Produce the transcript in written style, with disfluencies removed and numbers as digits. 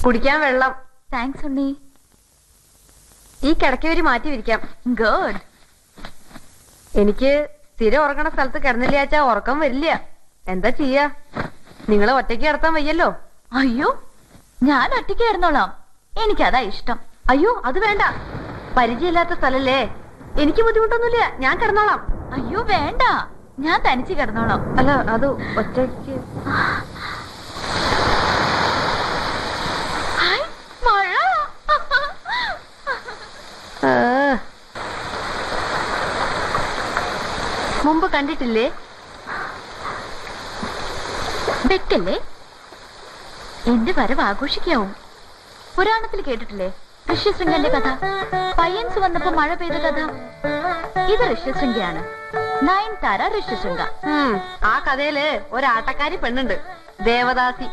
കുടിക്കാൻ വെള്ളം. താങ്ക്സ് ഉണ്ണി. ഈ കിടക്കവരി മാറ്റി വിരിക്കാം. ഗുഡ്. എനിക്ക് സ്ഥിരം ഉറങ്ങണ സ്ഥലത്ത് കിടന്നില്ലാച്ചാ ഉറക്കം വരില്ല. എന്താ ചെയ്യാ? നിങ്ങളെ ഒറ്റയ്ക്ക് കിടത്താൻ വയ്യല്ലോ. അയ്യോ, ഞാൻ ഒറ്റയ്ക്ക് കിടന്നോളാം. എനിക്കതാ ഇഷ്ടം. അയ്യോ, അത് വേണ്ട. പരിചയമില്ലാത്ത സ്ഥലല്ലേ. എനിക്ക് ബുദ്ധിമുട്ടൊന്നുമില്ല, ഞാൻ കിടന്നോളാം. അയ്യോ വേണ്ട, ഞാൻ തനിച്ച് കിടന്നോളാം. അല്ല, അത് ഒറ്റയ്ക്ക്. മഴ. മുമ്പ് കണ്ടിട്ടില്ലേ? വെക്കല്ലേ, എന്റെ വരവ് ആഘോഷിക്കാവും. പുരാണത്തിൽ കേട്ടിട്ടില്ലേ ഋഷ്യശൃംഗന്റെ കഥ? പയ്യൻസ് വന്നപ്പോ മഴ പെയ്ത കഥ. ഇത് ഋഷ്യശൃംഗയാണ്. നയൻതാര ഋഷ്യശൃംഗ. ആ കഥയില് ഒരാട്ടക്കാരി പെണ്ണുണ്ട്, ദേവദാസി.